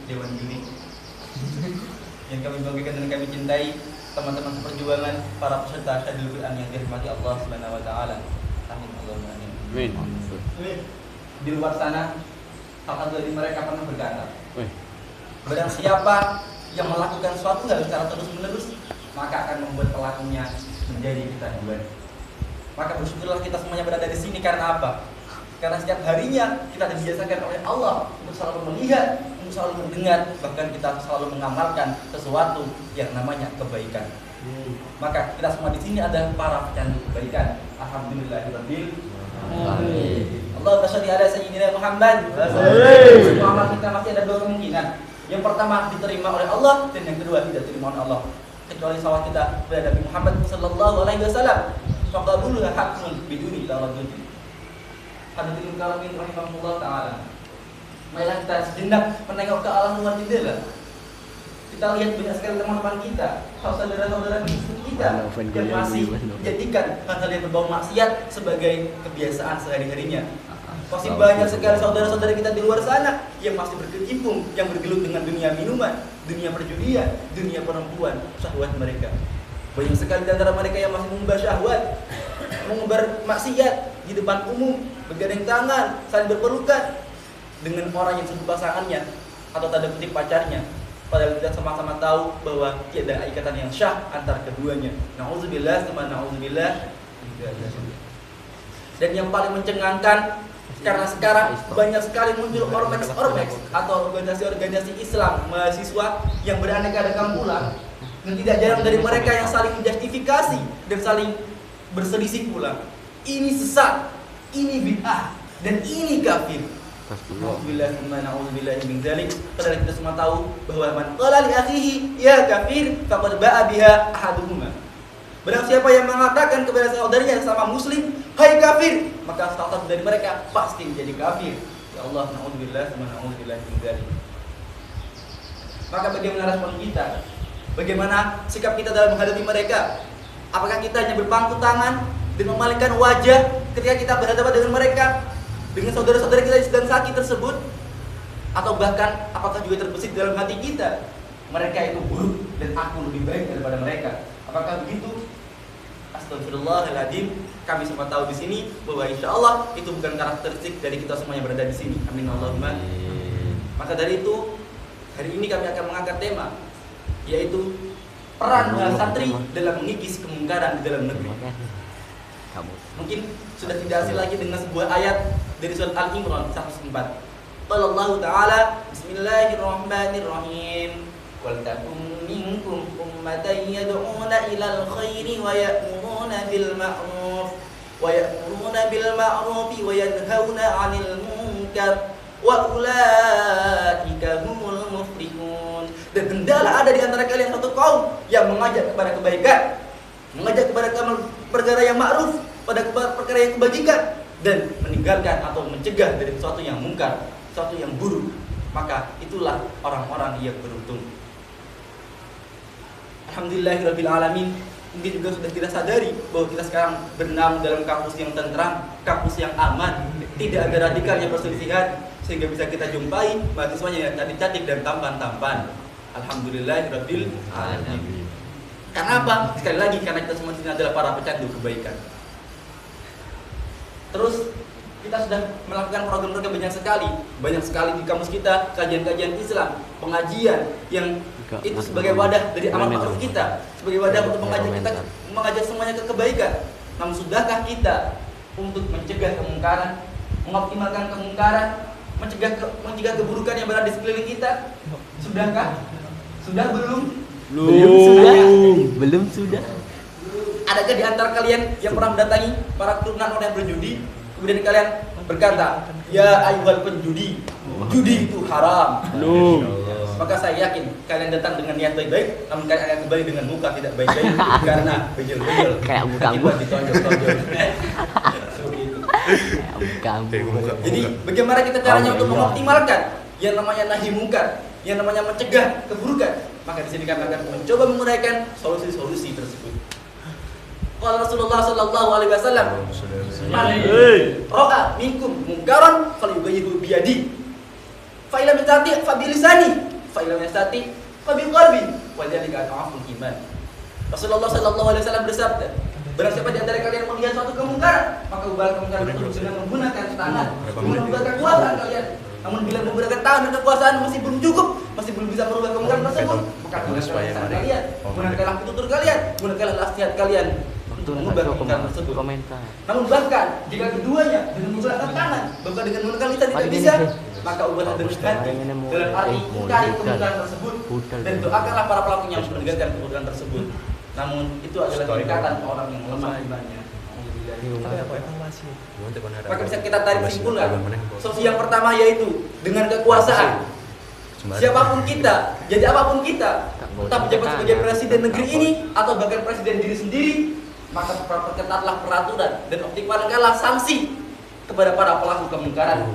Dewan Juni yang kami banggakan dan kami cintai, teman-teman seperjuangan, para peserta Syadil Quran yang dirahmati Allah Subhanahu wa taala. Amin Allahumma amin. Amin. Di luar sana salah satu dari mereka pernah berkata, barang siapa yang melakukan suatu hal secara terus-menerus, maka akan membuat pelakunya menjadi ketahuan. Maka bersyukurlah kita semuanya berada di sini karena apa? Karena setiap harinya kita dibiasakan oleh Allah untuk selalu melihat, untuk selalu mendengar, bahkan kita selalu mengamalkan sesuatu yang namanya kebaikan. Maka kita semua di sini adalah para pecandu kebaikan. Alhamdulillahirabbil alamin. Allahumma shalli ala sayyidina Muhammad. Semua amal kita masih ada dua kemungkinan. Yang pertama diterima oleh Allah dan yang kedua tidak diterima oleh Allah. Kecuali sawah kita kepada Nabi Muhammad sallallahu alaihi wasallam. Faqabuluha haqqun biduni taraddud. Hadirin karamin rahimahullah taala. Marilah kita sejenak menengok ke alam luar jendela. Kita lihat banyak sekali teman-teman kita, saudara-saudara kita yang masih menjadikan hal-hal yang berbau maksiat sebagai kebiasaan sehari-harinya. Masih banyak sekali saudara-saudara kita di luar sana yang masih berkecimpung, yang bergelut dengan dunia minuman, dunia perjudian, dunia perempuan, syahwat mereka. Banyak sekali di antara mereka yang masih mengumbar syahwat, mengumbar maksiat di depan umum, bergandeng tangan, saling berpelukan dengan orang yang disebut pasangannya atau tanda kutip pacarnya. Padahal kita sama-sama tahu bahwa tiada ikatan yang syah antar keduanya. Nauzubillah, nauzubillah. Dan yang paling mencengangkan, karena sekarang banyak sekali muncul ormas atau organisasi-organisasi Islam mahasiswa yang beraneka-ragam pula, dan tidak jarang dari mereka yang saling menjustifikasi dan saling berselisih pula. Ini sesat, ini bid'ah, dan ini kafir. Alhamdulillah min dzalik. Padahal kita semua tahu bahwa man qala li akhihi ya kafir faqad ba'a biha ahaduhuma. Barang siapa yang mengatakan kepada saudaranya sama muslim, hai kafir, maka salah satu dari mereka pasti menjadi kafir. Ya Allah, naudzubillah min dzalik. Maka bagaimana respon kita? Bagaimana sikap kita dalam menghadapi mereka? Apakah kita hanya berpangku tangan dan memalingkan wajah ketika kita berhadapan dengan mereka, dengan saudara-saudara kita yang sedang sakit tersebut? Atau bahkan apakah juga terbesit dalam hati kita, mereka itu buruk dan aku lebih baik daripada mereka? Apakah begitu? Astagfirullahaladzim. Kami semua tahu di sini bahwa insya Allah itu bukan karakteristik dari kita semua yang berada di sini. Amin Allahumma. Maka dari itu hari ini kami akan mengangkat tema, yaitu peran santri dalam mengikis kemungkaran di dalam negeri. Mungkin sudah tidak asing lagi dengan sebuah ayat dari surat Al-Imran 104. Qala Allah Ta'ala, Bismillahirrahmanirrahim. Wal takum minkum ummatan yad'una ilal khairi wa ya'muruna bil ma'ruf wa yanhauna 'anil munkar wa ulaika humul muflihun. Dan hendaklah ada di antara kalian satu kaum yang mengajak kepada kebaikan, mengajak kepada perkara yang ma'ruf, pada perkara yang kebajikan, dan meninggalkan atau mencegah dari sesuatu yang mungkar, sesuatu yang buruk. Maka itulah orang-orang yang beruntung. Alhamdulillahirabbil alamin. Mungkin juga sudah kita sadari bahwa kita sekarang bernaung dalam kampus yang tentram, kampus yang aman, tidak ada radikalnya perselisihan, sehingga bisa kita jumpai mahasiswanya yang cantik-cantik dan tampan-tampan. Alhamdulillahirabbil alamin. Karena apa? Sekali lagi karena kita semua ini adalah para pecandu kebaikan. Terus kita sudah melakukan program-program banyak sekali di kampus kita, kajian-kajian Islam, pengajian yang itu sebagai wadah dari amal ma'ruf kita, sebagai wadah untuk mengajak semuanya ke kebaikan. Namun sudahkah kita untuk mencegah kemungkaran, mengoptimalkan kemungkaran, mencegah keburukan yang berada di sekeliling kita? Sudahkah? Sudah belum? Belum sudah. Adakah di antara kalian yang pernah mendatangi para keturunan orang yang berjudi, kemudian kalian berkata, ya ayyuhal penjudi, judi itu haram? Maka saya yakin kalian datang dengan niat baik-baik, namun kalian akan kembali dengan muka tidak baik-baik karena bejel-bejel. Kayak muka-muka. Ditonjol-tonjol. Jadi bagaimana kita caranya untuk mengoptimalkan yang namanya nahi mungkar, yang namanya mencegah keburukan? Maka di sini kami akan mencoba menguraikan solusi-solusi tersebut. Qala Rasulullah sallallahu alaihi wasallam, "Man ra'a minkum munkaran falyughayyirhu bi yadihi, fa illam yastati' fa bi lisanihi, fa illam yastati fa bil qalbi wa dzalika adhaful iman. Rasulullah sallallahu alaihi wasallam bersabda, barang siapa di antara kalian melihat suatu kemungkaran, maka ubahlah kemungkaran tersebut dengan menggunakan tangan, dengan menggunakan kekuasaan kalian. Namun bila menggunakan tangan dan kekuasaan masih belum cukup, masih belum bisa merubah kemungkaran tersebut, maka gunakanlah lisan kalian, gunakanlah tutur kalian, gunakanlah nasihat kalian untuk mengubah kemungkaran tersebut. Namun bahkan jika keduanya dengan menggunakan tangan, bahkan dengan menggunakan lisan tidak bisa, maka ubahlah dengan hati dalam arti ingkari kemungkaran tersebut dan doakanlah para pelakunya untuk meninggalkan kemungkaran tersebut. Namun itu adalah tingkatan orang yang lemah imannya. Maka bisa kita tarik kesimpulan. Solusi yang pertama yaitu dengan kekuasaan. Siapapun kita, jadi apapun kita, entah menjabat sebagai presiden negeri ini atau bahkan presiden diri sendiri, maka perketatlah peraturan dan optimalkanlah sanksi kepada para pelaku kemungkaran.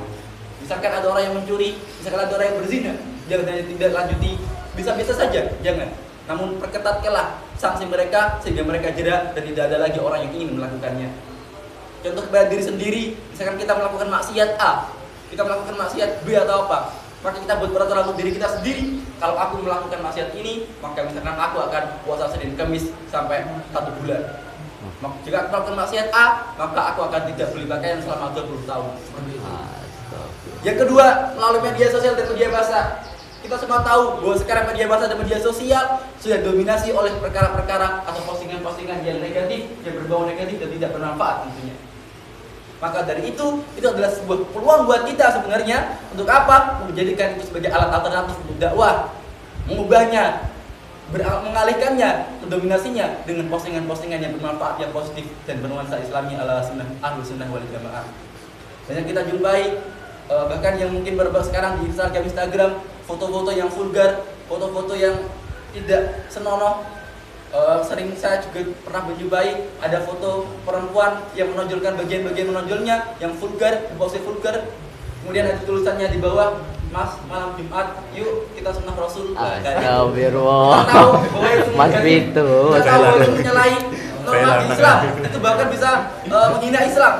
Misalkan ada orang yang mencuri, misalkan ada orang yang berzina, jangan hanya tidak lanjuti, bisa-bisa saja, jangan. Namun perketatkanlah sanksi mereka sehingga mereka jeda dan tidak ada lagi orang yang ingin melakukannya. Contoh kepada diri sendiri, misalkan kita melakukan maksiat A, kita melakukan maksiat B atau apa, maka kita buat peraturan untuk diri kita sendiri. Kalau aku melakukan maksiat ini, maka misalkan aku akan puasa Senin Kamis sampai 1 bulan. Jika aku melakukan maksiat A, maka aku akan tidak beli pakaian selama 20 tahun. Yang kedua, melalui media sosial dan media bahasa. Kita semua tahu bahwa sekarang media bahasa dan media sosial sudah dominasi oleh perkara-perkara atau postingan-postingan yang negatif, yang berbau negatif dan tidak bermanfaat tentunya. Maka dari itu adalah sebuah peluang buat kita sebenarnya untuk apa? Menjadikan itu sebagai alat alternatif untuk dakwah, mengubahnya, mengalihkannya, mendominasinya dengan postingan-postingan yang bermanfaat, yang positif dan bernuansa Islami ala sunnah ahlus sunnah wal jamaah. Dan yang kita jumpai bahkan yang mungkin berbahas sekarang di Instagram, foto-foto yang vulgar, foto-foto yang tidak senonoh. Sering saya juga pernah menjumpai ada foto perempuan yang menonjolkan bagian-bagian menonjolnya yang vulgar, pose vulgar. Kemudian ada tulisannya di bawah, Mas, malam Jumat, yuk kita sunnah Rasul. Astagfirullah. Kita tahu bahwa itu Mas Vito. kita tahu bahwa itu menyalahi norma di Islam. Itu bahkan bisa menghina Islam.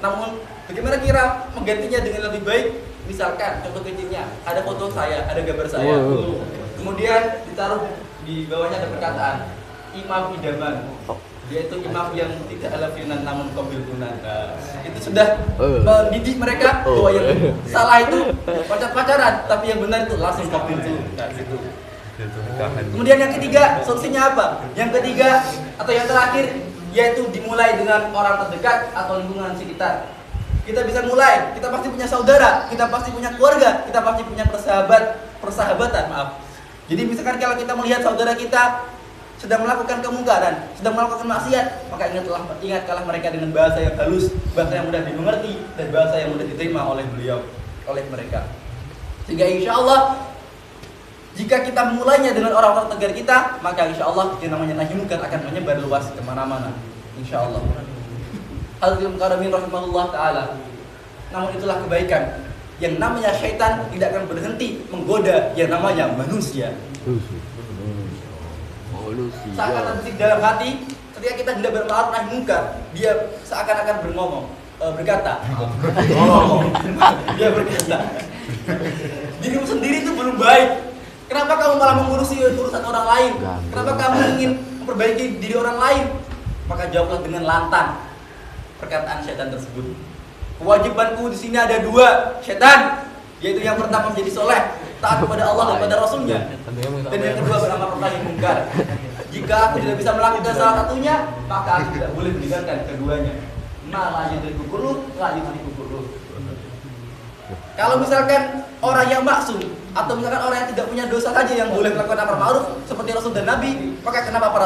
Namun bagaimana kira menggantinya dengan lebih baik? Misalkan contoh kecilnya, ada foto saya, ada gambar saya. Kemudian ditaruh di bawahnya ada perkataan imam idaman, yaitu imam yang tidak ala finan namun qabil kunan. Itu sudah mendidik mereka bahwa yang salah itu pacaran, tapi yang benar itu langsung qabil itu. Gitu. Kemudian yang ketiga, solusinya apa? Yang ketiga atau yang terakhir yaitu dimulai dengan orang terdekat atau lingkungan sekitar. Kita bisa mulai, kita pasti punya saudara, kita pasti punya keluarga, kita pasti punya persahabatan, maaf. Jadi misalkan kalau kita melihat saudara kita sedang melakukan kemungkaran, sedang melakukan maksiat, maka ingatkanlah mereka dengan bahasa yang halus, bahasa yang mudah dimengerti, dan bahasa yang mudah diterima oleh mereka. Sehingga insya Allah, jika kita memulainya dengan orang-orang terdekat kita, maka insya Allah yang namanya nahi munkar akan menyebar luas kemana-mana. Insya Allah. Hadirin karamin rahimahullah ta'ala. Namun itulah kebaikan. Yang namanya syaitan tidak akan berhenti menggoda yang namanya manusia. Seakan-akan dalam hati, ketika kita tidak berma'ruf nahi munkar, dia seakan-akan berkata, dia berkata, dirimu sendiri itu belum baik. Kenapa kamu malah mengurusi urusan orang lain? Kenapa kamu ingin memperbaiki diri orang lain? Maka jawablah dengan lantang perkataan syaitan tersebut. Kewajibanku di sini ada 2, syaitan, yaitu yang pertama menjadi soleh, taat kepada Allah dan kepada Rasulnya, dan yang kedua beramal nahi munkar. Jika aku tidak bisa melakukan salah satunya, maka aku tidak boleh meninggalkan keduanya. Malah yudriku kullu, la yudriku kullu. Kalau misalkan orang yang maksum atau misalkan orang yang tidak punya dosa saja yang boleh melakukan amar ma'ruf seperti Rasul dan Nabi, maka kenapa para